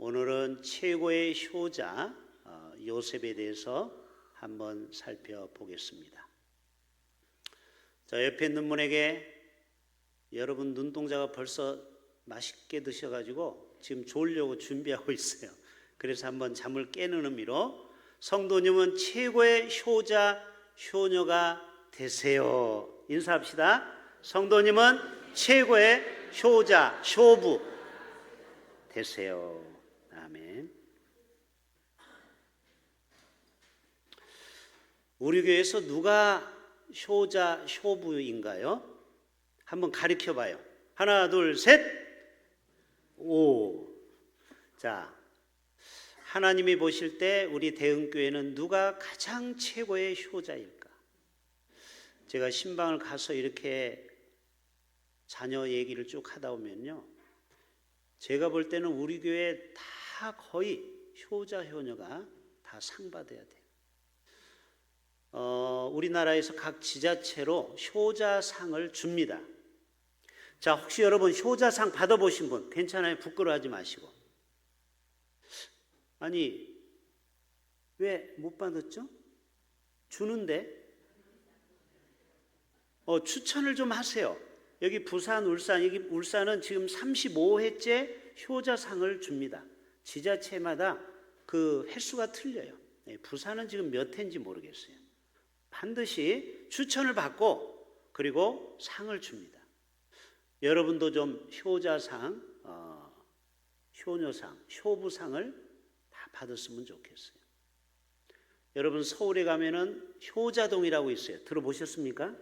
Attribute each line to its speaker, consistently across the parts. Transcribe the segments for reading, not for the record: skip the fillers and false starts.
Speaker 1: 오늘은 최고의 효자 요셉에 대해서 한번 살펴보겠습니다. 자, 옆에 있는 분에게 여러분 눈동자가 벌써 맛있게 드셔가지고 지금 졸려고 준비하고 있어요. 그래서 한번 잠을 깨는 의미로 성도님은 최고의 효자, 효녀가 되세요. 인사합시다. 성도님은 최고의 효자, 효부 되세요. 아멘. 우리 교회에서 누가 효자, 효부인가요? 한번 가르쳐 봐요. 하나, 둘, 셋. 오. 자, 하나님이 보실 때 우리 대흥교회는 누가 가장 최고의 효자일까? 제가 신방을 가서 이렇게 자녀 얘기를 쭉 하다 보면요, 제가 볼 때는 우리 교회 다 거의 효자, 효녀가 다 상 받아야 돼요. 우리나라에서 각 지자체로 효자상을 줍니다. 자, 혹시 여러분 효자상 받아보신 분 괜찮아요? 부끄러워하지 마시고. 아니, 왜 못 받았죠? 주는데 추천을 좀 하세요. 여기 부산, 울산, 여기 울산은 지금 35회째 효자상을 줍니다. 지자체마다 그 횟수가 틀려요. 부산은 지금 몇 회인지 모르겠어요. 반드시 추천을 받고 그리고 상을 줍니다. 여러분도 좀 효자상, 효녀상, 효부상을 다 받았으면 좋겠어요. 여러분 서울에 가면은 효자동이라고 있어요. 들어보셨습니까?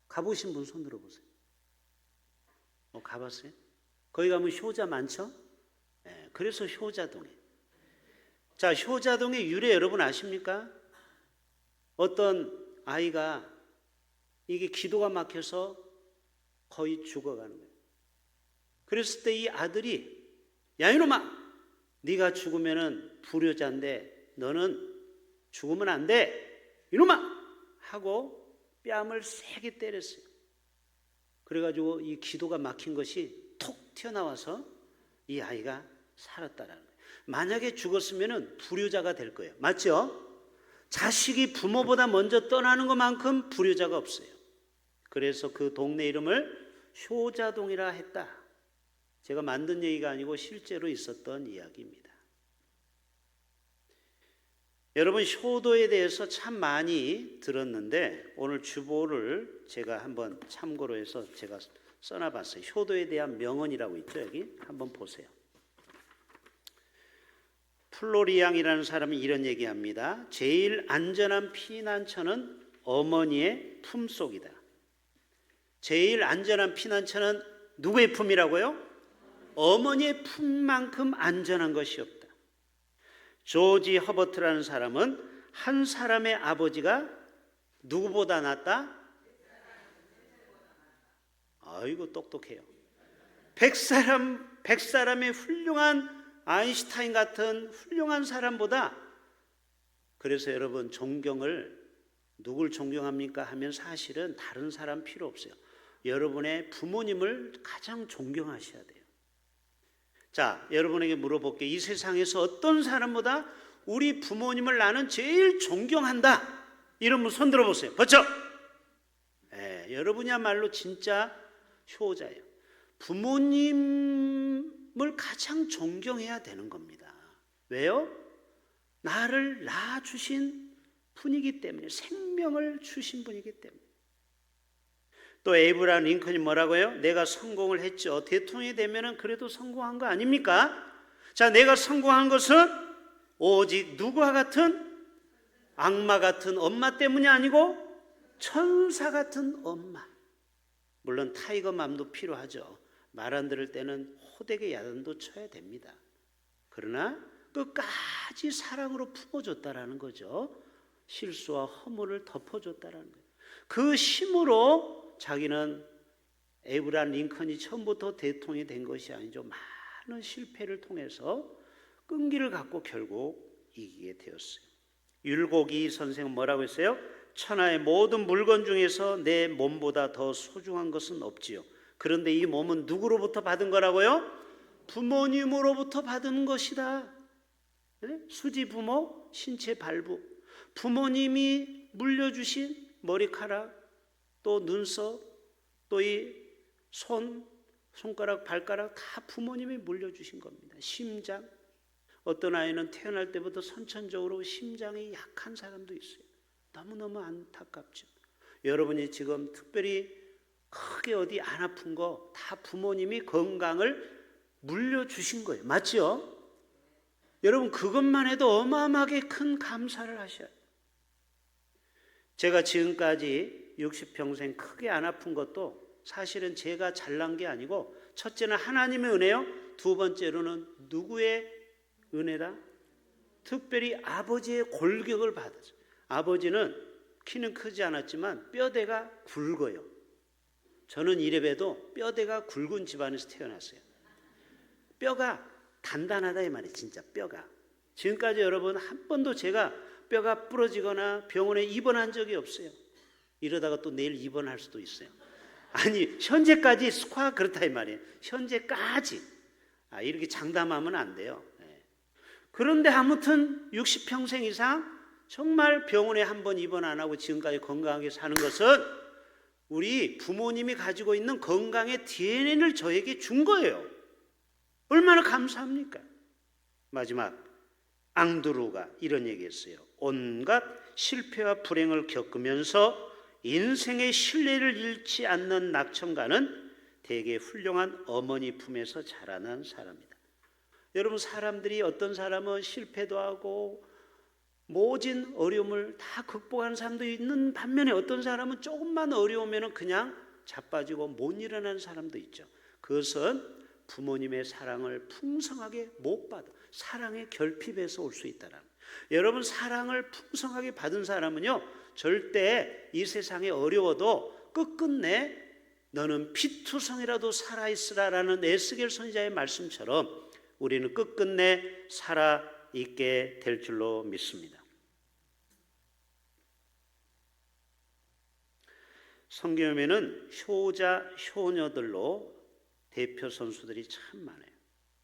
Speaker 1: 가보신 분 손 들어보세요. 가봤어요? 거기 가면 효자 많죠? 네, 그래서 효자동이에요. 자, 효자동의 유래 여러분 아십니까? 어떤 아이가 이게 기도가 막혀서 거의 죽어가는 거예요. 그랬을 때 이 아들이, 야 이놈아, 네가 죽으면은 불효자인데 너는 죽으면 안 돼, 이놈아 하고 뺨을 세게 때렸어요. 그래가지고 이 기도가 막힌 것이 톡 튀어나와서 이 아이가 살았다라는 거예요. 만약에 죽었으면 불효자가 될 거예요. 맞죠? 자식이 부모보다 먼저 떠나는 것만큼 불효자가 없어요. 그래서 그 동네 이름을 효자동이라 했다. 제가 만든 얘기가 아니고 실제로 있었던 이야기입니다. 여러분 효도에 대해서 참 많이 들었는데 오늘 주보를 제가 한번 참고로 해서 제가 써놔봤어요. 효도에 대한 명언이라고 있죠. 여기 한번 보세요. 플로리앙이라는 사람이 이런 얘기합니다. 제일 안전한 피난처는 어머니의 품속이다. 제일 안전한 피난처는 누구의 품이라고요? 어머니의 품만큼 안전한 것이 없다. 조지 허버트라는 사람은 한 사람의 아버지가 누구보다 낫다? 아이고 똑똑해요. 100사람의 훌륭한 아인슈타인 같은 훌륭한 사람보다, 그래서 여러분 존경을 누굴 존경합니까 하면 사실은 다른 사람 필요 없어요. 여러분의 부모님을 가장 존경하셔야 돼요. 자, 여러분에게 물어볼게요. 이 세상에서 어떤 사람보다 우리 부모님을 나는 제일 존경한다, 이런 분 손 들어보세요. 벌쩍. 여러분이야말로 진짜 효자예요. 부모님을 가장 존경해야 되는 겁니다. 왜요? 나를 낳아주신 분이기 때문에, 생명을 주신 분이기 때문에. 또 에이브라함 링컨이 뭐라고요? 내가 성공을 했죠. 대통령이 되면은 그래도 성공한 거 아닙니까? 자, 내가 성공한 것은 오직 누구와 같은, 악마 같은 엄마 때문이 아니고 천사 같은 엄마. 물론 타이거맘도 필요하죠. 말 안 들을 때는 호되게 야단도 쳐야 됩니다. 그러나 끝까지 사랑으로 품어줬다라는 거죠. 실수와 허물을 덮어줬다라는 거예요. 그 힘으로 자기는 에이브라함 링컨이 처음부터 대통령이 된 것이 아니죠. 많은 실패를 통해서 끈기를 갖고 결국 이기게 되었어요. 율곡이 선생은 뭐라고 했어요? 천하의 모든 물건 중에서 내 몸보다 더 소중한 것은 없지요. 그런데 이 몸은 누구로부터 받은 거라고요? 부모님으로부터 받은 것이다. 수지 부모, 신체 발부, 부모님이 물려주신 머리카락, 또 눈썹, 또 이 손가락, 발가락 다 부모님이 물려주신 겁니다. 심장, 어떤 아이는 태어날 때부터 선천적으로 심장이 약한 사람도 있어요. 너무너무 안타깝죠. 여러분이 지금 특별히 크게 어디 안 아픈 거 다 부모님이 건강을 물려주신 거예요. 맞죠? 여러분 그것만 해도 어마어마하게 큰 감사를 하셔야 돼요. 제가 지금까지 60평생 크게 안 아픈 것도 사실은 제가 잘난 게 아니고, 첫째는 하나님의 은혜요, 두 번째로는 누구의 은혜다? 특별히 아버지의 골격을 받았어요. 아버지는 키는 크지 않았지만 뼈대가 굵어요. 저는 이래봬도 뼈대가 굵은 집안에서 태어났어요. 뼈가 단단하다 이 말이에요. 진짜 뼈가. 지금까지 여러분 한 번도 제가 뼈가 부러지거나 병원에 입원한 적이 없어요. 이러다가 또 내일 입원할 수도 있어요. 아니 현재까지 스쿼 그렇다 이 말이에요. 현재까지. 이렇게 장담하면 안 돼요. 그런데 아무튼 60평생 이상 정말 병원에 한 번 입원 안 하고 지금까지 건강하게 사는 것은 우리 부모님이 가지고 있는 건강의 DNA를 저에게 준 거예요. 얼마나 감사합니까? 마지막 앙드루가 이런 얘기했어요. 온갖 실패와 불행을 겪으면서 인생의 신뢰를 잃지 않는 낙천가는 되게 훌륭한 어머니 품에서 자라난 사람이다. 여러분 사람들이 어떤 사람은 실패도 하고 모진 어려움을 다 극복하는 사람도 있는 반면에 어떤 사람은 조금만 어려우면 그냥 자빠지고 못 일어나는 사람도 있죠. 그것은 부모님의 사랑을 풍성하게 못 받아 사랑의 결핍에서 올 수 있다는. 여러분 사랑을 풍성하게 받은 사람은요 절대 이 세상에 어려워도 끝끝내 너는 피투성이라도 살아있으라라는 에스겔 선지자의 말씀처럼 우리는 끝끝내 살아있게 될 줄로 믿습니다. 성경에는 효자, 효녀들로 대표 선수들이 참 많아요.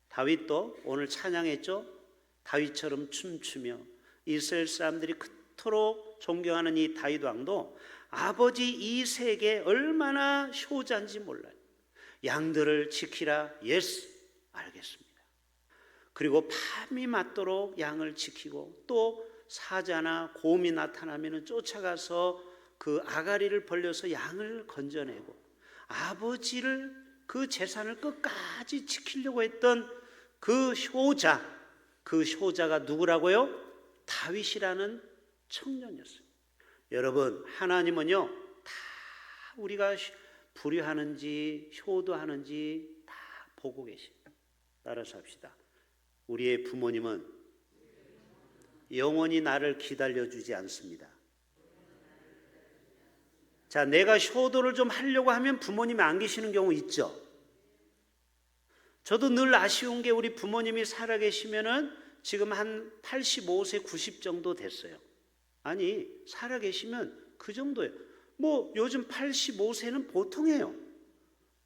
Speaker 1: 다윗도 오늘 찬양했죠. 다윗처럼 춤추며 이스라엘 사람들이 그토록 존경하는 이 다윗 왕도 아버지 이색에 얼마나 효자인지 몰라요. 양들을 지키라. 예스, 알겠습니다. 그리고 밤이 맞도록 양을 지키고 또 사자나 곰이 나타나면 쫓아가서 그 아가리를 벌려서 양을 건져내고 아버지를 그 재산을 끝까지 지키려고 했던 그 효자가 누구라고요? 다윗이라는 청년이었어요. 여러분 하나님은요 다 우리가 불효하는지 효도하는지 다 보고 계십니다. 따라서 합시다. 우리의 부모님은 영원히 나를 기다려주지 않습니다. 자, 내가 효도를 좀 하려고 하면 부모님이 안 계시는 경우 있죠. 저도 늘 아쉬운 게 우리 부모님이 살아계시면은 지금 한 85세, 90 정도 됐어요. 아니, 살아계시면 그 정도예요. 뭐 요즘 85세는 보통이에요.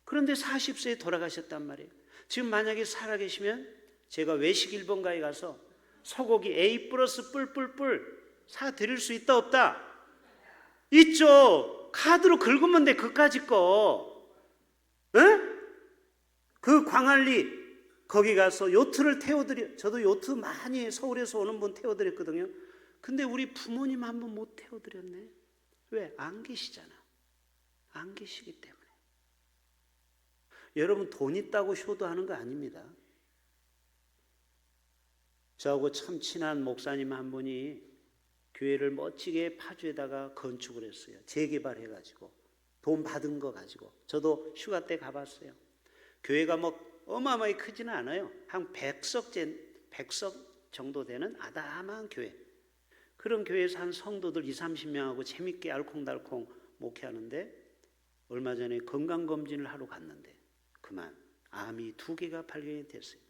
Speaker 1: 그런데 40세에 돌아가셨단 말이에요. 지금 만약에 살아계시면 제가 외식 일본가에 가서 소고기 A 플러스 뿔뿔뿔 사드릴 수 있다 없다? 있죠. 카드로 긁으면 돼. 그까짓 거. 에? 그 광안리 거기 가서 요트를 태워드려. 저도 요트 많이 서울에서 오는 분 태워드렸거든요. 근데 우리 부모님 한 번 못 태워드렸네. 왜? 안 계시잖아. 안 계시기 때문에. 여러분 돈 있다고 효도하는 거 아닙니다. 저하고 참 친한 목사님 한 분이 교회를 멋지게 파주에다가 건축을 했어요. 재개발해가지고 돈 받은 거 가지고. 저도 휴가 때 가봤어요. 교회가 뭐 어마어마하게 크지는 않아요. 한 100석 정도 되는 아담한 교회. 그런 교회에서 한 성도들 20-30명하고 재밌게 알콩달콩 목회하는데 얼마 전에 건강검진을 하러 갔는데 그만 암이 2개가 발견이 됐어요.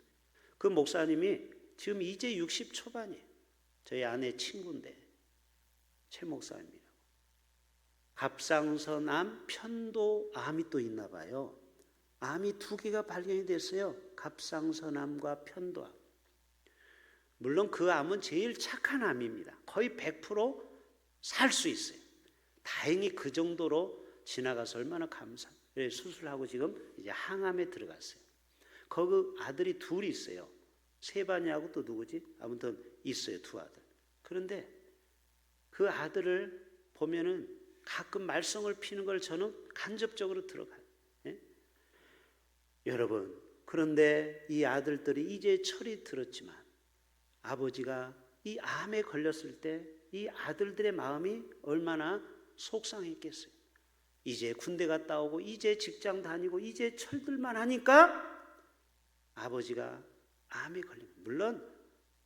Speaker 1: 그 목사님이 지금 이제 60 초반이에요. 저희 아내 친구인데 최 목사님이라고. 갑상선암, 편도암이 또 있나 봐요. 암이 2개가 발견이 됐어요. 갑상선암과 편도암. 물론 그 암은 제일 착한 암입니다. 거의 100% 살 수 있어요. 다행히 그 정도로 지나가서 얼마나 감사. 수술하고 지금 이제 항암에 들어갔어요. 거기 아들이 2 있어요. 세반이하고 또 누구지? 아무튼 있어요, 2 아들. 그런데 그 아들을 보면은 가끔 말썽을 피는 걸 저는 간접적으로 들어가요. 예? 여러분, 그런데 이 아들들이 이제 철이 들었지만 아버지가 이 암에 걸렸을 때 이 아들들의 마음이 얼마나 속상했겠어요. 이제 군대 갔다 오고 이제 직장 다니고 이제 철들만 하니까 아버지가 암에 걸리면, 물론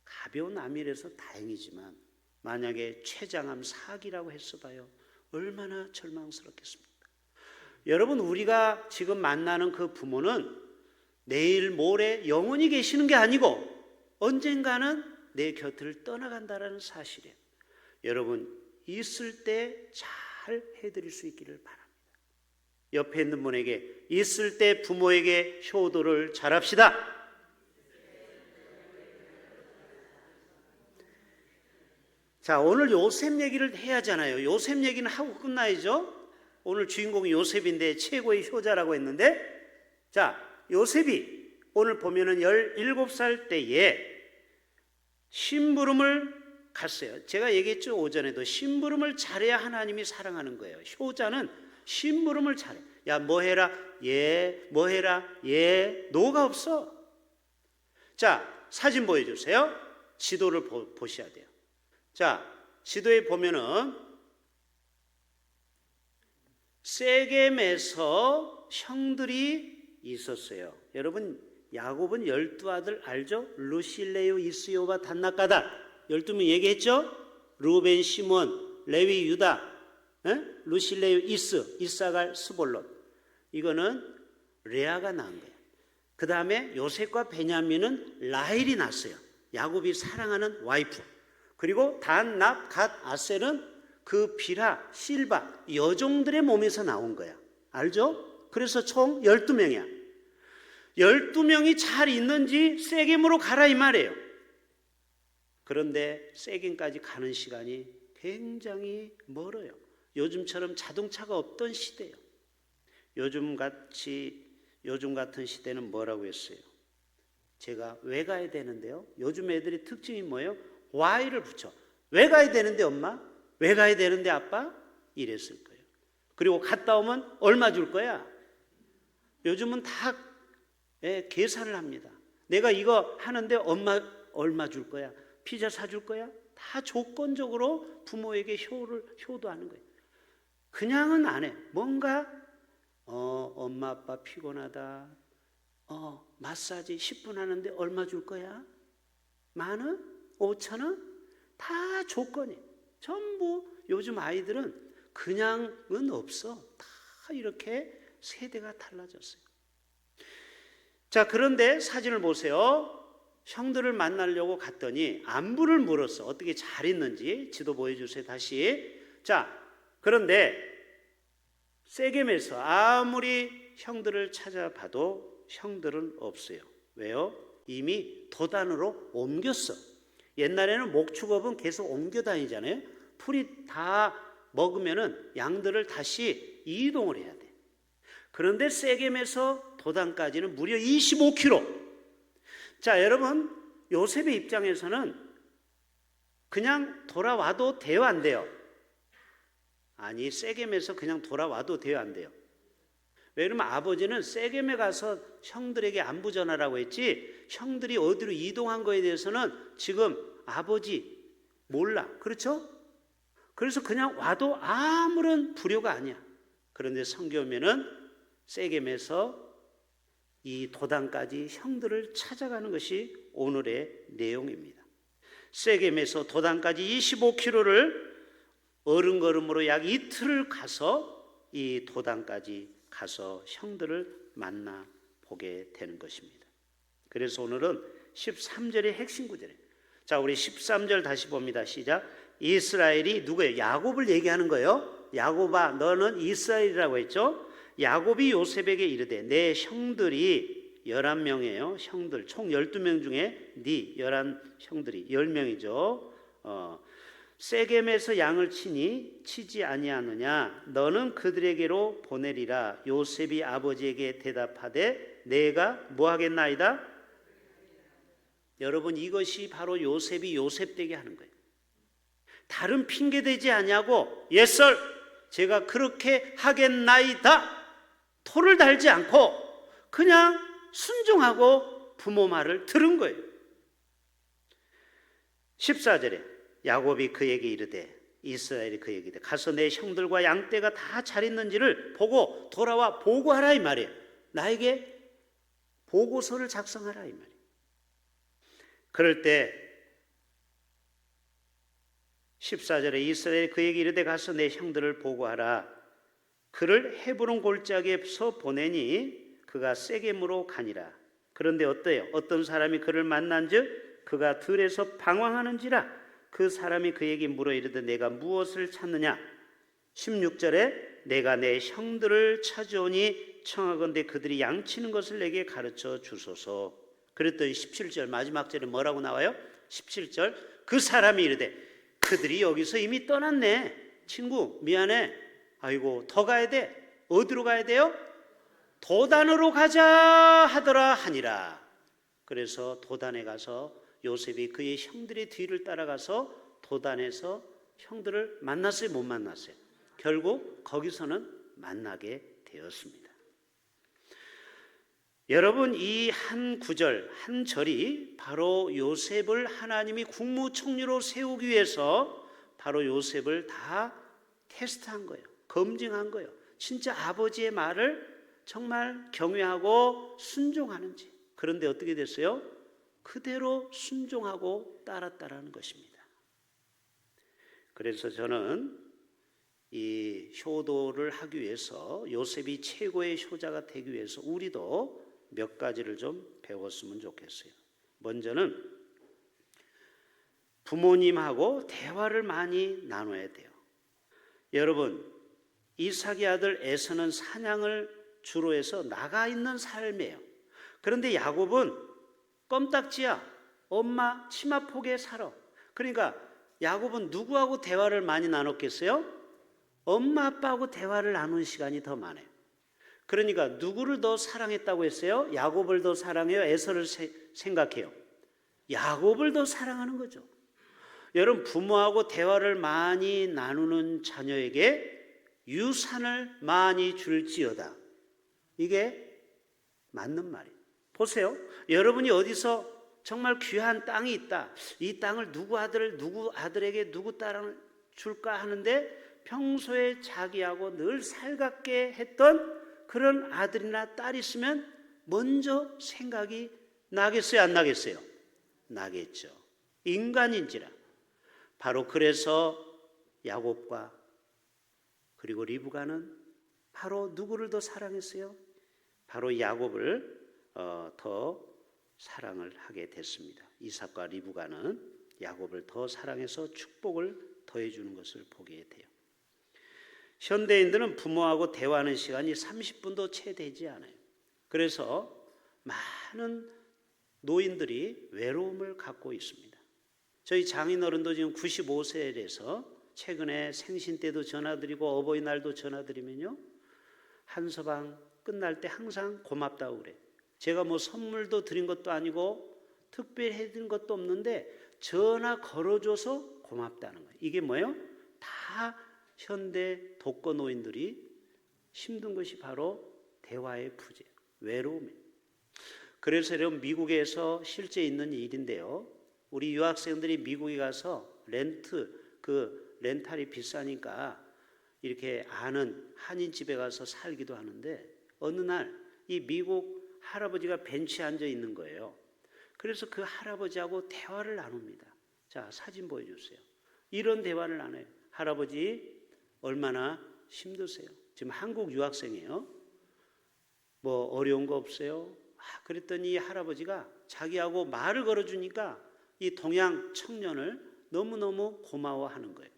Speaker 1: 가벼운 암이라서 다행이지만 만약에 췌장암 4기라고 했어 봐요. 얼마나 절망스럽겠습니까? 여러분, 우리가 지금 만나는 그 부모는 내일 모레 영원히 계시는 게 아니고 언젠가는 내 곁을 떠나간다는 사실이에요. 여러분, 있을 때 잘 해드릴 수 있기를 바랍니다. 옆에 있는 분에게 있을 때 부모에게 효도를 잘합시다. 자, 오늘 요셉 얘기를 해야 하잖아요. 요셉 얘기는 하고 끝나야죠. 오늘 주인공이 요셉인데 최고의 효자라고 했는데, 자, 요셉이 오늘 보면은 17살 때에 심부름을 갔어요. 제가 얘기했죠, 오전에도. 심부름을 잘해야 하나님이 사랑하는 거예요. 효자는 심부름을 잘해. 야, 뭐 해라, 예, 뭐 해라, 예, 노가 없어. 자, 사진 보여주세요. 지도를 보셔야 돼요. 자, 지도에 보면은 세겜에서 형들이 있었어요. 여러분, 야곱은 12아들 알죠? 루실레요, 이스요바, 단나까다 12명 얘기했죠? 루벤, 시몬, 레위, 유다, 루실레요, 이사갈, 스볼론. 이거는 레아가 낳은 거예요. 그 다음에 요셉과 베냐민은 라헬이 낳았어요. 야곱이 사랑하는 와이프. 그리고 단, 납, 갓, 아셀은 그 비라, 실바, 여종들의 몸에서 나온 거야. 알죠? 그래서 총 12명이야. 12명이 잘 있는지 세겜으로 가라 이 말이에요. 그런데 세겜까지 가는 시간이 굉장히 멀어요. 요즘처럼 자동차가 없던 시대예요. 요즘 같은 시대는 뭐라고 했어요? 제가 왜 가야 되는데요? 요즘 애들이 특징이 뭐예요? Why를 붙여. 왜 가야 되는데 엄마? 왜 가야 되는데 아빠? 이랬을 거예요. 그리고 갔다 오면 얼마 줄 거야? 요즘은 다 계산을 합니다. 내가 이거 하는데 엄마 얼마 줄 거야? 피자 사줄 거야? 다 조건적으로 부모에게 효도하는 거예요. 그냥은 안 해. 뭔가 엄마 아빠 피곤하다. 마사지 10분 하는데 얼마 줄 거야? 10,000원? 5,000원? 다 조건이에요. 전부 요즘 아이들은 그냥은 없어. 다 이렇게 세대가 달라졌어요. 자, 그런데 사진을 보세요. 형들을 만나려고 갔더니 안부를 물었어. 어떻게 잘 있는지. 지도 보여주세요. 다시. 자, 그런데 세겜에서 아무리 형들을 찾아봐도 형들은 없어요. 왜요? 이미 도단으로 옮겼어. 옛날에는 목축업은 계속 옮겨 다니잖아요. 풀이 다 먹으면은 양들을 다시 이동을 해야 돼. 그런데 세겜에서 도단까지는 무려 25km. 자, 여러분, 요셉의 입장에서는 그냥 돌아와도 돼요, 안 돼요? 아니, 세겜에서 그냥 돌아와도 돼요, 안 돼요? 왜냐면 아버지는 세겜에 가서 형들에게 안부 전하라고 했지, 형들이 어디로 이동한 거에 대해서는 지금 아버지 몰라. 그렇죠? 그래서 그냥 와도 아무런 불효가 아니야. 그런데 성경에는 세겜에서 이 도단까지 형들을 찾아가는 것이 오늘의 내용입니다. 세겜에서 도단까지 25km를 어른걸음으로 약 이틀을 가서 이 도단까지 가서 형들을 만나 보게 되는 것입니다. 그래서 오늘은 13절의 핵심 구절이에요. 자, 우리 13절 다시 봅니다. 시작. 이스라엘이 누구예요? 야곱을 얘기하는 거예요. 야곱아, 너는 이스라엘이라고 했죠. 야곱이 요셉에게 이르되 내 형들이 11명이에요. 형들 총 12명 중에 네 11형들이 10명이죠. 세겜에서 양을 치지 아니하느냐 너는 그들에게로 보내리라. 요셉이 아버지에게 대답하되 내가 뭐 하겠나이다? 여러분 이것이 바로 요셉이 요셉되게 하는 거예요. 다른 핑계 대지 아니하고 예썰 제가 그렇게 하겠나이다 토를 달지 않고 그냥 순종하고 부모 말을 들은 거예요. 14절에 야곱이 그에게 이르되 이스라엘이 그에게 이르되 가서 내 형들과 양떼가 다 잘 있는지를 보고 돌아와 보고하라 이 말이에요. 나에게 보고서를 작성하라 이 말이에요. 그럴 때 14절에 이스라엘이 그에게 이르되 가서 내 형들을 보고하라. 그를 헤브론 골짜기에서 보내니 그가 세겜으로 가니라. 그런데 어때요? 어떤 사람이 그를 만난즉 그가 들에서 방황하는지라. 그 사람이 그에게 물어 이르되 내가 무엇을 찾느냐? 16절에 내가 내 형들을 찾아오니 청하건대 그들이 양치는 것을 내게 가르쳐 주소서. 그랬더니 17절 마지막 절에 뭐라고 나와요? 17절 그 사람이 이르되 그들이 여기서 이미 떠났네. 친구 미안해. 아이고 더 가야 돼. 어디로 가야 돼요? 도단으로 가자 하더라 하니라. 그래서 도단에 가서 요셉이 그의 형들의 뒤를 따라가서 도단에서 형들을 만났어요? 못 만났어요? 결국 거기서는 만나게 되었습니다. 여러분 이 한 구절 한 절이 바로 요셉을 하나님이 국무총리로 세우기 위해서 바로 요셉을 다 테스트한 거예요. 검증한 거예요. 진짜 아버지의 말을 정말 경외하고 순종하는지. 그런데 어떻게 됐어요? 그대로 순종하고 따랐다라는 것입니다. 그래서 저는 이 효도를 하기 위해서 요셉이 최고의 효자가 되기 위해서 우리도 몇 가지를 좀 배웠으면 좋겠어요. 먼저는 부모님하고 대화를 많이 나눠야 돼요. 여러분 이삭의 아들 에서는 사냥을 주로 해서 나가 있는 삶이에요. 그런데 야곱은 껌딱지야. 엄마 치마폭에 살아. 그러니까 야곱은 누구하고 대화를 많이 나눴겠어요? 엄마 아빠하고 대화를 나눈 시간이 더 많아요. 그러니까 누구를 더 사랑했다고 했어요? 야곱을 더 사랑해요? 에서를 생각해요? 야곱을 더 사랑하는 거죠. 여러분 부모하고 대화를 많이 나누는 자녀에게 유산을 많이 줄지어다. 이게 맞는 말이에요. 보세요. 여러분이 어디서 정말 귀한 땅이 있다. 이 땅을 누구 아들에게 누구 딸을 줄까 하는데 평소에 자기하고 늘 살갑게 했던 그런 아들이나 딸이 있으면 먼저 생각이 나겠어요? 안 나겠어요? 나겠죠. 인간인지라. 바로 그래서 야곱과 그리고 리브가는 바로 누구를 더 사랑했어요? 바로 야곱을 더 사랑을 하게 됐습니다. 이삭과 리브가는 야곱을 더 사랑해서 축복을 더해주는 것을 보게 돼요. 현대인들은 부모하고 대화하는 시간이 30분도 채 되지 않아요. 그래서 많은 노인들이 외로움을 갖고 있습니다. 저희 장인어른도 지금 95세에서 최근에 생신 때도 전화드리고 어버이날도 전화드리면요, 한서방 끝날 때 항상 고맙다고 그래. 제가 뭐 선물도 드린 것도 아니고 특별히 해드린 것도 없는데 전화 걸어줘서 고맙다는 거예요. 이게 뭐예요? 다 현대 독거노인들이 힘든 것이 바로 대화의 부재, 외로움이에요. 그래서 여러분 미국에서 실제 있는 일인데요. 우리 유학생들이 미국에 가서 렌탈이 비싸니까 이렇게 아는 한인집에 가서 살기도 하는데 어느 날 이 미국 할아버지가 벤치에 앉아 있는 거예요. 그래서 그 할아버지하고 대화를 나눕니다. 자, 사진 보여주세요. 이런 대화를 나눠요. 할아버지 얼마나 힘드세요? 지금 한국 유학생이에요. 뭐 어려운 거 없어요? 그랬더니 이 할아버지가 자기하고 말을 걸어주니까 이 동양 청년을 너무너무 고마워하는 거예요.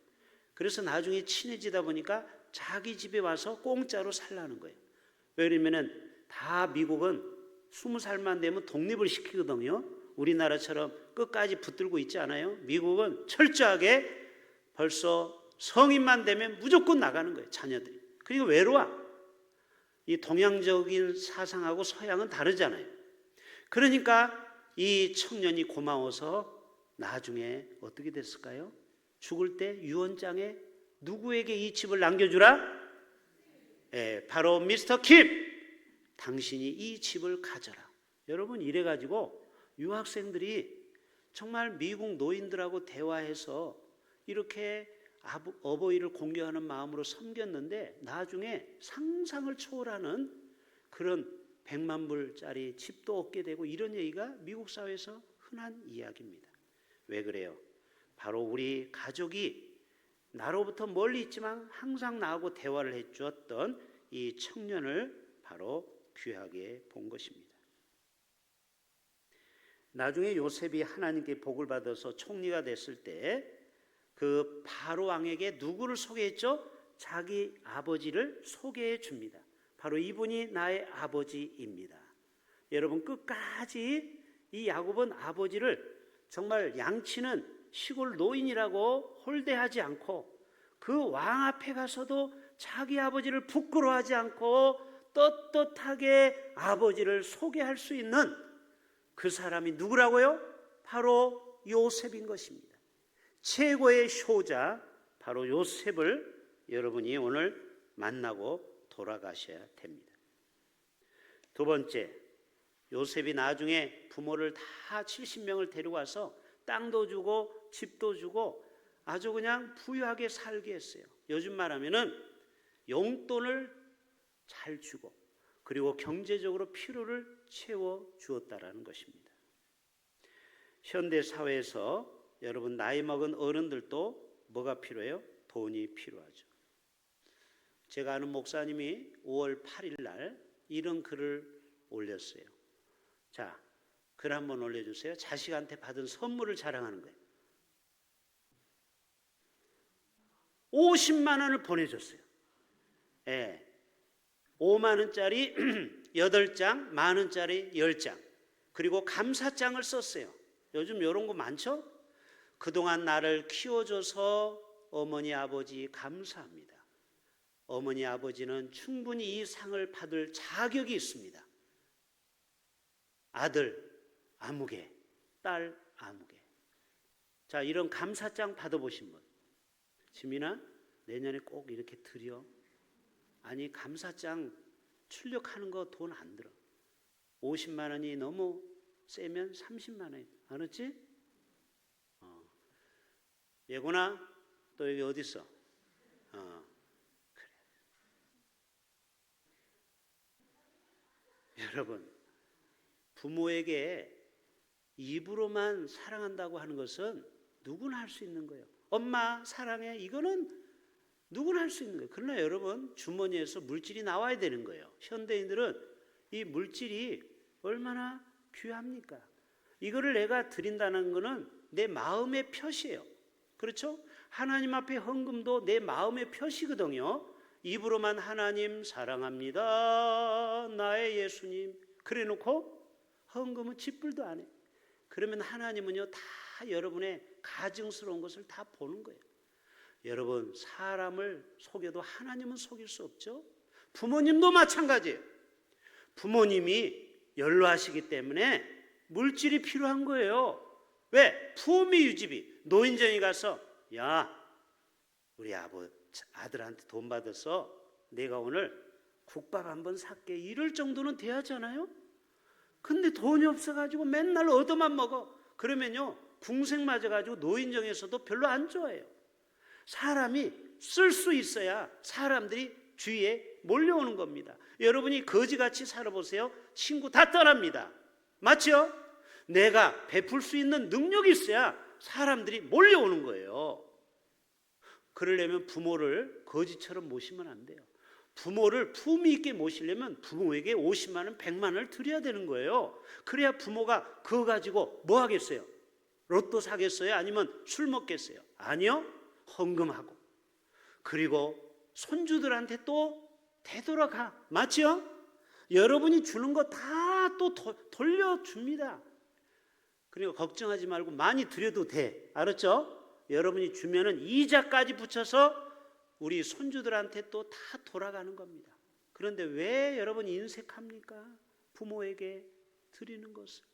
Speaker 1: 그래서 나중에 친해지다 보니까 자기 집에 와서 공짜로 살라는 거예요. 왜냐면은 다 미국은 20살만 되면 독립을 시키거든요. 우리나라처럼 끝까지 붙들고 있지 않아요. 미국은 철저하게 벌써 성인만 되면 무조건 나가는 거예요, 자녀들이. 그리고 외로워. 이 동양적인 사상하고 서양은 다르잖아요. 그러니까 이 청년이 고마워서 나중에 어떻게 됐을까요? 죽을 때 유언장에 누구에게 이 집을 남겨주라? 바로 미스터 킴, 당신이 이 집을 가져라. 여러분, 이래가지고 유학생들이 정말 미국 노인들하고 대화해서 이렇게 어버이를 공경하는 마음으로 섬겼는데 나중에 상상을 초월하는 그런 100만 불짜리 집도 얻게 되고, 이런 얘기가 미국 사회에서 흔한 이야기입니다. 왜 그래요? 바로 우리 가족이 나로부터 멀리 있지만 항상 나하고 대화를 해주었던 이 청년을 바로 귀하게 본 것입니다. 나중에 요셉이 하나님께 복을 받아서 총리가 됐을 때 그 바로 왕에게 누구를 소개했죠? 자기 아버지를 소개해 줍니다. 바로 이분이 나의 아버지입니다. 여러분, 끝까지 이 야곱은 아버지를 정말 양치는 시골 노인이라고 홀대하지 않고 그 왕 앞에 가서도 자기 아버지를 부끄러워하지 않고 떳떳하게 아버지를 소개할 수 있는 그 사람이 누구라고요? 바로 요셉인 것입니다. 최고의 효자 바로 요셉을 여러분이 오늘 만나고 돌아가셔야 됩니다. 두 번째, 요셉이 나중에 부모를 다 70명을 데려와서 땅도 주고 집도 주고 아주 그냥 부유하게 살게 했어요. 요즘 말하면은 용돈을 잘 주고 그리고 경제적으로 필요를 채워 주었다라는 것입니다. 현대 사회에서 여러분, 나이 먹은 어른들도 뭐가 필요해요? 돈이 필요하죠. 제가 아는 목사님이 5월 8일 날 이런 글을 올렸어요. 자, 글 한번 올려주세요. 자식한테 받은 선물을 자랑하는 거예요. 50만 원을 보내줬어요. 5만 원짜리 8장, 만 원짜리 10장, 그리고 감사장을 썼어요. 요즘 이런 거 많죠? 그동안 나를 키워줘서 어머니 아버지 감사합니다. 어머니 아버지는 충분히 이 상을 받을 자격이 있습니다. 아들 아무개, 딸 아무개. 자, 이런 감사장 받아보신 분, 지민아 내년에 꼭 이렇게 드려. 아니, 감사장 출력하는 거 돈 안 들어. 50만 원이 너무 세면 30만 원. 알았지? 예곤아, 또 여기 어디 있어? 그래. 여러분, 부모에게 입으로만 사랑한다고 하는 것은 누구나 할 수 있는 거예요. 엄마 사랑해, 이거는 누구나 할 수 있는 거예요. 그러나 여러분, 주머니에서 물질이 나와야 되는 거예요. 현대인들은 이 물질이 얼마나 귀합니까? 이거를 내가 드린다는 것은 내 마음의 표시예요. 그렇죠? 하나님 앞에 헌금도 내 마음의 표시거든요. 입으로만 하나님 사랑합니다, 나의 예수님 그래 놓고 헌금은 짓불도 안 해. 그러면 하나님은요, 다 여러분의 가증스러운 것을 다 보는 거예요. 여러분, 사람을 속여도 하나님은 속일 수 없죠. 부모님도 마찬가지예요. 부모님이 연로하시기 때문에 물질이 필요한 거예요. 왜? 부모미 유지비. 노인정에 가서 야, 우리 아들한테 돈 받아서 내가 오늘 국밥 한번 살게, 이럴 정도는 돼야잖아요. 근데 돈이 없어가지고 맨날 얻어만 먹어. 그러면요, 궁생 맞아가지고 노인정에서도 별로 안 좋아해요. 사람이 쓸 수 있어야 사람들이 주위에 몰려오는 겁니다. 여러분이 거지같이 살아보세요. 친구 다 떠납니다. 맞죠? 내가 베풀 수 있는 능력이 있어야 사람들이 몰려오는 거예요. 그러려면 부모를 거지처럼 모시면 안 돼요. 부모를 품위 있게 모시려면 부모에게 50만 원, 100만 원을 드려야 되는 거예요. 그래야 부모가 그거 가지고 뭐 하겠어요? 로또 사겠어요? 아니면 술 먹겠어요? 아니요. 헌금하고, 그리고 손주들한테 또 되돌아가. 맞죠? 여러분이 주는 거 다 또 돌려줍니다. 그리고 걱정하지 말고 많이 드려도 돼. 알았죠? 여러분이 주면은 이자까지 붙여서 우리 손주들한테 또 다 돌아가는 겁니다. 그런데 왜 여러분이 인색합니까? 부모에게 드리는 것을.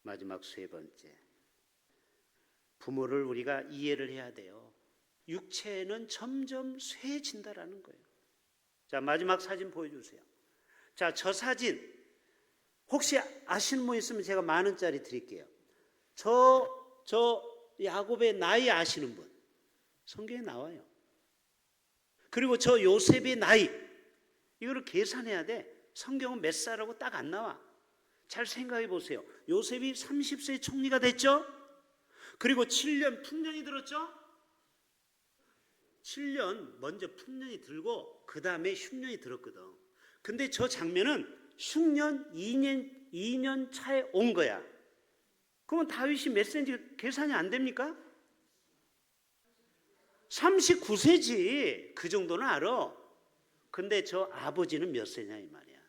Speaker 1: 마지막 세 번째, 부모를 우리가 이해를 해야 돼요. 육체는 점점 쇠해진다라는 거예요. 자, 마지막 사진 보여주세요. 자, 저 사진 혹시 아시는 분 있으면 제가 10,000원짜리 드릴게요. 저 야곱의 나이 아시는 분? 성경에 나와요. 그리고 저 요셉의 나이, 이거를 계산해야 돼. 성경은 몇 살하고 딱 안 나와. 잘 생각해 보세요. 요셉이 30세 총리가 됐죠? 그리고 7년 풍년이 들었죠? 7년 먼저 풍년이 들고 그 다음에 흉년이 들었거든. 근데 저 장면은 흉년 2년 차에 온 거야. 그러면 다윗이 몇 세인지 계산이 안 됩니까? 39세지. 그 정도는 알아. 근데 저 아버지는 몇 세냐 이 말이야.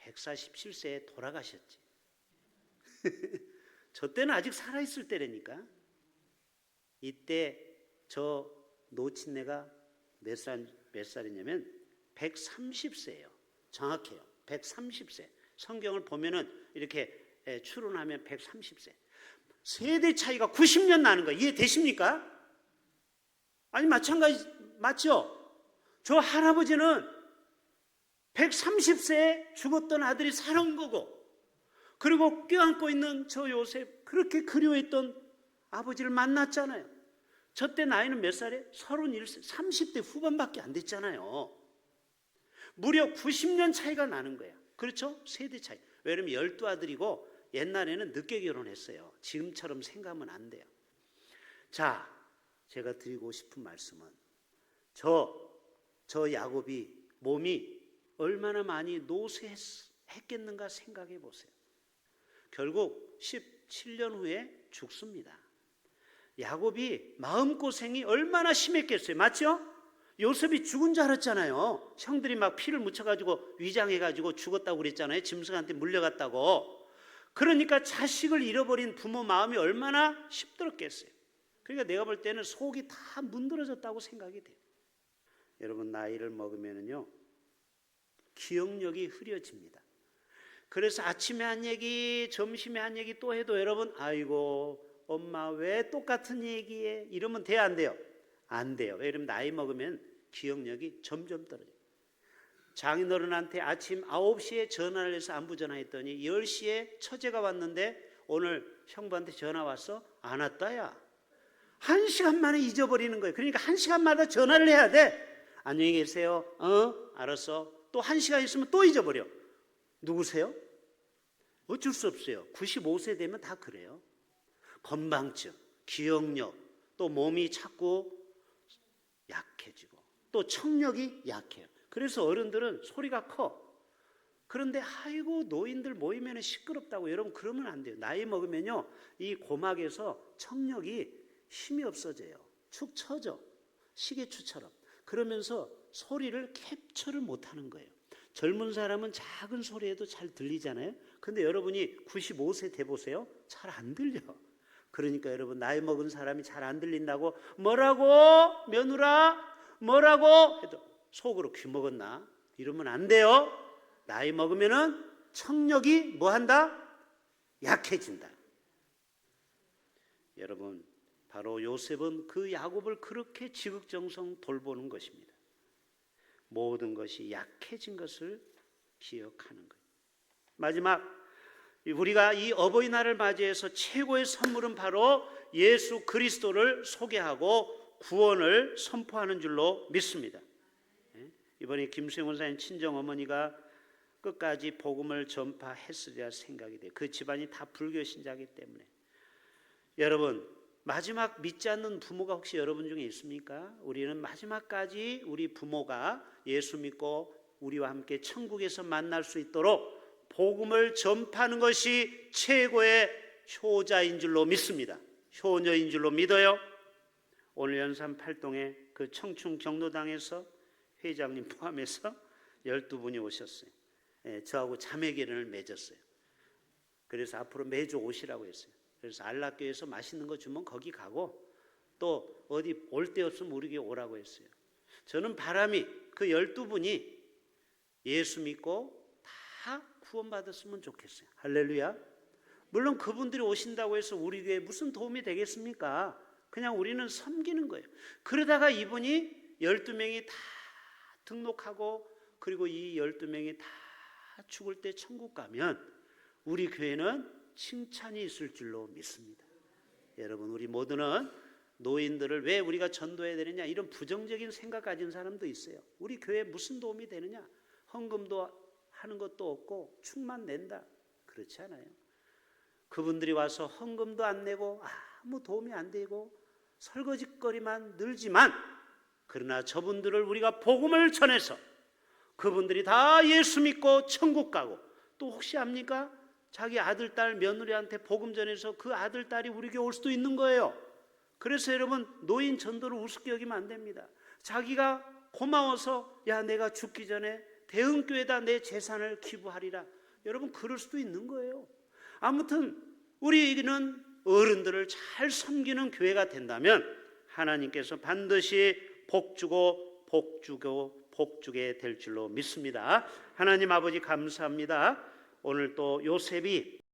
Speaker 1: 147세에 돌아가셨지. 저 때는 아직 살아있을 때라니까. 이때 저 노친네가 몇 살이냐면 130세예요. 정확해요. 130세. 성경을 보면은 이렇게 추론하면 130세. 세대 차이가 90년 나는 거예요. 이해되십니까? 아니 마찬가지 맞죠? 저 할아버지는 130세에 죽었던 아들이 살아온 거고, 그리고 껴안고 있는 저 요셉, 그렇게 그리워했던 아버지를 만났잖아요. 저 때 나이는 몇 살이에요? 31세, 30대 후반밖에 안 됐잖아요. 무려 90년 차이가 나는 거야. 그렇죠? 세대 차이. 왜냐면 12아들이고 옛날에는 늦게 결혼했어요. 지금처럼 생각하면 안 돼요. 자, 제가 드리고 싶은 말씀은 저 야곱이 몸이 얼마나 많이 노쇠했겠는가 생각해 보세요. 결국 17년 후에 죽습니다. 야곱이 마음고생이 얼마나 심했겠어요. 맞죠? 요셉이 죽은 줄 알았잖아요. 형들이 막 피를 묻혀가지고 위장해가지고 죽었다고 그랬잖아요. 짐승한테 물려갔다고. 그러니까 자식을 잃어버린 부모 마음이 얼마나 힘들었겠어요. 그러니까 내가 볼 때는 속이 다 문드러졌다고 생각이 돼요. 여러분, 나이를 먹으면요 기억력이 흐려집니다. 그래서 아침에 한 얘기, 점심에 한 얘기 또 해도 여러분, 아이고 엄마 왜 똑같은 얘기해? 이러면 돼요, 안 돼요? 안 돼요. 왜냐면 나이 먹으면 기억력이 점점 떨어져요. 장인어른한테 아침 9시에 전화를 해서 안부 전화했더니 10시에 처제가 왔는데 오늘 형부한테 전화 왔어? 안 왔다야. 1시간 만에 잊어버리는 거예요. 그러니까 1시간마다 전화를 해야 돼. 안녕히 계세요. 알았어. 또 1시간 있으면 또 잊어버려. 누구세요? 어쩔 수 없어요. 95세 되면 다 그래요. 건망증, 기억력, 또 몸이 자꾸 약해지고 또 청력이 약해요. 그래서 어른들은 소리가 커. 그런데 아이고 노인들 모이면 시끄럽다고. 여러분 그러면 안 돼요. 나이 먹으면요 이 고막에서 청력이 힘이 없어져요. 축 처져. 시계추처럼. 그러면서 소리를 캡처를 못하는 거예요. 젊은 사람은 작은 소리에도 잘 들리잖아요. 근데 여러분이 95세 돼보세요. 잘 안 들려. 그러니까 여러분 나이 먹은 사람이 잘 안 들린다고 뭐라고 며느라 뭐라고 해도 속으로 귀 먹었나 이러면 안 돼요. 나이 먹으면은 청력이 뭐한다? 약해진다. 여러분 바로 요셉은 그 야곱을 그렇게 지극정성 돌보는 것입니다. 모든 것이 약해진 것을 기억하는 거예요. 마지막 우리가 이 어버이날을 맞이해서 최고의 선물은 바로 예수 그리스도를 소개하고 구원을 선포하는 줄로 믿습니다. 이번에 김수영 원사님 친정어머니가 끝까지 복음을 전파했으리라 생각이 돼요. 그 집안이 다 불교 신자이기 때문에. 여러분 마지막 믿지 않는 부모가 혹시 여러분 중에 있습니까? 우리는 마지막까지 우리 부모가 예수 믿고 우리와 함께 천국에서 만날 수 있도록 복음을 전파하는 것이 최고의 효자인 줄로 믿습니다. 효녀인 줄로 믿어요. 오늘 연산 8동에 그 그 청춘 경로당에서 회장님 포함해서 12분이 오셨어요. 저하고 자매 결연을 맺었어요. 그래서 앞으로 매주 오시라고 했어요. 그래서 안락교에서 맛있는 거 주면 거기 가고 또 어디 올 데 없으면 우리 교회 오라고 했어요. 저는 바람이 그 12분이 예수 믿고 다 구원받았으면 좋겠어요. 할렐루야. 물론 그분들이 오신다고 해서 우리 교회에 무슨 도움이 되겠습니까? 그냥 우리는 섬기는 거예요. 그러다가 이분이 12명이 다 등록하고 그리고 이 12명이 다 죽을 때 천국 가면 우리 교회는 칭찬이 있을 줄로 믿습니다. 여러분, 우리 모두는 노인들을 왜 우리가 전도해야 되느냐 이런 부정적인 생각 가진 사람도 있어요. 우리 교회에 무슨 도움이 되느냐, 헌금도 하는 것도 없고 축만 낸다. 그렇지 않아요. 그분들이 와서 헌금도 안 내고 아무 도움이 안 되고 설거지거리만 늘지만, 그러나 저분들을 우리가 복음을 전해서 그분들이 다 예수 믿고 천국 가고, 또 혹시 압니까? 자기 아들, 딸, 며느리한테 복음 전해서 그 아들, 딸이 우리 교회 올 수도 있는 거예요. 그래서 여러분, 노인 전도를 우습게 여기면 안 됩니다. 자기가 고마워서 야, 내가 죽기 전에 대흥교회에다 내 재산을 기부하리라. 여러분, 그럴 수도 있는 거예요. 아무튼 우리는 어른들을 잘 섬기는 교회가 된다면 하나님께서 반드시 복주게 될 줄로 믿습니다. 하나님 아버지 감사합니다. 오늘 또 요셉이